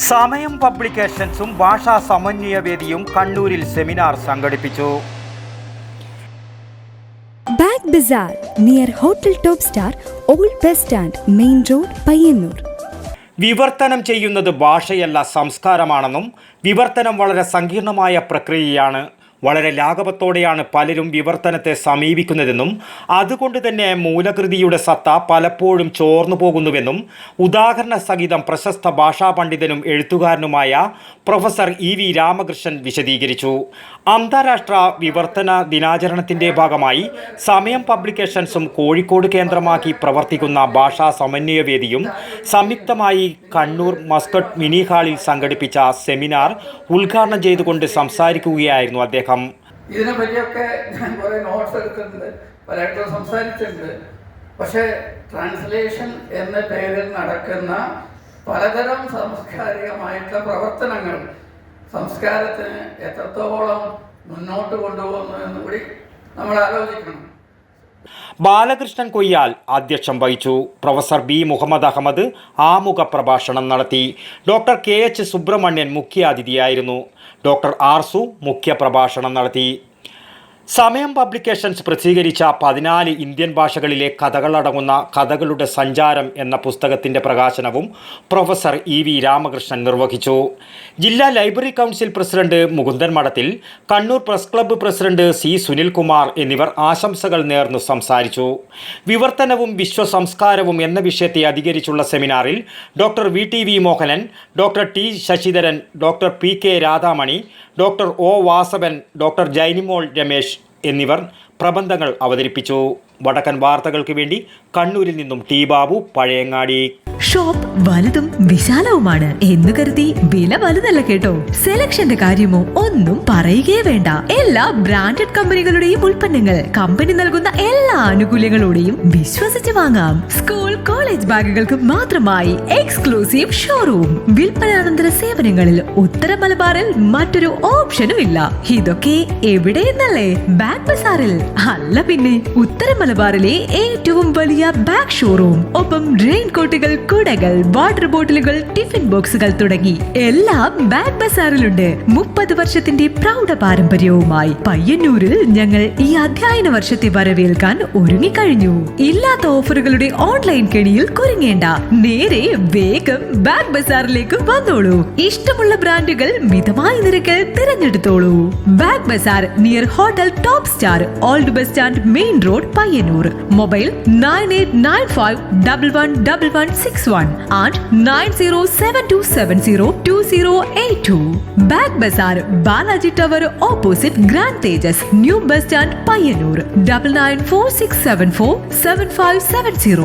സമയം പബ്ലിക്കേഷൻസും ഭാഷാ സമന്വയവേദിയും കണ്ണൂരിൽ സെമിനാർ സംഘടിപ്പിച്ചു. Bag Bazar near hotel top star, old bus stand, main road, Payyanur. വിവർത്തനം ചെയ്യുന്നത് ഭാഷയല്ല സംസ്കാരമാണെന്നും വിവർത്തനം വളരെ സങ്കീർണമായ പ്രക്രിയയാണ്, വളരെ ലാഘവത്തോടെയാണ് പലരും വിവർത്തനത്തെ സമീപിക്കുന്നതെന്നും അതുകൊണ്ട് തന്നെ മൂലകൃതിയുടെ സത്ത പലപ്പോഴും ചോർന്നു പോകുന്നുവെന്നും ഉദാഹരണ സഹിതം പ്രശസ്ത ഭാഷാ പണ്ഡിതനും എഴുത്തുകാരനുമായ പ്രൊഫസർ EV രാമകൃഷ്ണൻ വിശദീകരിച്ചു. അന്താരാഷ്ട്ര വിവർത്തന ദിനാചരണത്തിൻ്റെ ഭാഗമായി സമയം പബ്ലിക്കേഷൻസും കോഴിക്കോട് കേന്ദ്രമാക്കി പ്രവർത്തിക്കുന്ന ഭാഷാ സമന്വയവേദിയും സംയുക്തമായി കണ്ണൂർ മസ്കട്ട് മിനി ഹാളിൽ സംഘടിപ്പിച്ച സെമിനാർ ഉദ്ഘാടനം ചെയ്തുകൊണ്ട് സംസാരിക്കുകയായിരുന്നു അദ്ദേഹം. ഇതിനെ പറ്റിയൊക്കെ ഞാൻ കുറേ നോട്ട്സ് എടുത്തിട്ടുണ്ട്, പലയിടത്തും സംസാരിച്ചിട്ടുണ്ട്. പക്ഷേ ട്രാൻസ്ലേഷൻ എന്ന പേരിൽ നടക്കുന്ന പലതരം സാംസ്കാരികമായിട്ടുള്ള പ്രവർത്തനങ്ങൾ സംസ്കാരത്തിന് എത്രത്തോളം മുന്നോട്ട് കൊണ്ടുപോകുന്നു എന്ന് കൂടി നമ്മൾ ആലോചിക്കണം. ബാലകൃഷ്ണൻ കൊയ്യാൽ അധ്യക്ഷം വഹിച്ചു. പ്രൊഫസർ B മുഹമ്മദ് അഹമ്മദ് ആമുഖ പ്രഭാഷണം നടത്തി. ഡോക്ടർ KH സുബ്രഹ്മണ്യൻ മുഖ്യാതിഥിയായിരുന്നു. ഡോക്ടർ ആർസു മുഖ്യ പ്രഭാഷണം നടത്തി. സമയം പബ്ലിക്കേഷൻസ് പ്രസിദ്ധീകരിച്ച 14 ഇന്ത്യൻ ഭാഷകളിലെ കഥകളടങ്ങുന്ന കഥകളുടെ സഞ്ചാരം എന്ന പുസ്തകത്തിൻ്റെ പ്രകാശനവും പ്രൊഫസർ EV രാമകൃഷ്ണൻ നിർവഹിച്ചു. ജില്ലാ ലൈബ്രറി കൗൺസിൽ പ്രസിഡന്റ് മുകുന്ദൻ മഠത്തിൽ, Kannur press club president C Sunilkumar എന്നിവർ ആശംസകൾ നേർന്നു സംസാരിച്ചു. വിവർത്തനവും വിശ്വസംസ്കാരവും എന്ന വിഷയത്തെ അധികരിച്ചുള്ള സെമിനാറിൽ doctor VTV Mohanan, doctor T Sasidharan, doctor PK Radhamani, doctor O Vasavan, doctor Jainimol Ramesh എന്നിവർ പ്രബന്ധങ്ങൾ അവതരിപ്പിച്ചു. വടക്കൻ വാർത്തകൾക്ക് വേണ്ടി കണ്ണൂരിൽ നിന്നും T ബാബു, പഴയങ്ങാടി. ഷോപ്പ് വലുതും വിശാലവുമാണ് എന്ന് കരുതി വില വലുതല്ല കേട്ടോ. സെലക്ഷന്റെ കാര്യമോ ഒന്നും പറയുകയേ വേണ്ട. എല്ലാ ബ്രാൻഡഡ് കമ്പനികളുടെയും ഉൽപ്പന്നങ്ങൾ കമ്പനി നൽകുന്ന എല്ലാ ആനുകൂല്യങ്ങളോടെയും വിശ്വസിച്ച് വാങ്ങാം. സ്കൂൾ കോളേജ് ബാഗുകൾക്ക് മാത്രമായി എക്സ്ക്ലൂസീവ് ഷോറൂം. വിൽപ്പനാനന്തര സേവനങ്ങളിൽ ഉത്തര മലബാറിൽ മറ്റൊരു ഓപ്ഷനും ഇല്ല. ഇതൊക്കെ എവിടെയെന്നല്ലേ? ബാഗ് ബസാറിൽ. അല്ല പിന്നെ, ഉത്തര മലബാറിലെ ഏറ്റവും വലിയ ബാഗ് ഷോറൂം. ഒപ്പം റെയിൻ കോട്ടുകൾ, കുടകൾ, വാട്ടർ ബോട്ടിലുകൾ, ടിഫിൻ ബോക്സുകൾ തുടങ്ങി എല്ലാം ബാഗ് ബസാറിലുണ്ട്. 30 വർഷത്തിന്റെ പ്രൗഢ പാരമ്പര്യവുമായി പയ്യന്നൂരിൽ ഞങ്ങൾ ഈ അധ്യയന വർഷത്തെ വരവേൽക്കാൻ ഒരുങ്ങിക്കഴിഞ്ഞു. ഇല്ലാത്ത ഓഫറുകളുടെ ഓൺലൈൻ കെണിയിൽ കുരുങ്ങേണ്ട. നേരെ വേഗം ബാഗ് ബസാറിലേക്ക് വന്നോളൂ. ഇഷ്ടമുള്ള ബ്രാൻഡുകൾ മിതമായ നിരക്കിൽ തിരഞ്ഞെടുത്തോളൂ. Bag Bazar near hotel top star, old bus stand, main road, Payyanur. Mobile 9895111161 and 9072702082. Bag Bazaar, Balaji Tower opposite Grand Tejas, New Bus Stand, Payyanur. 9946747570.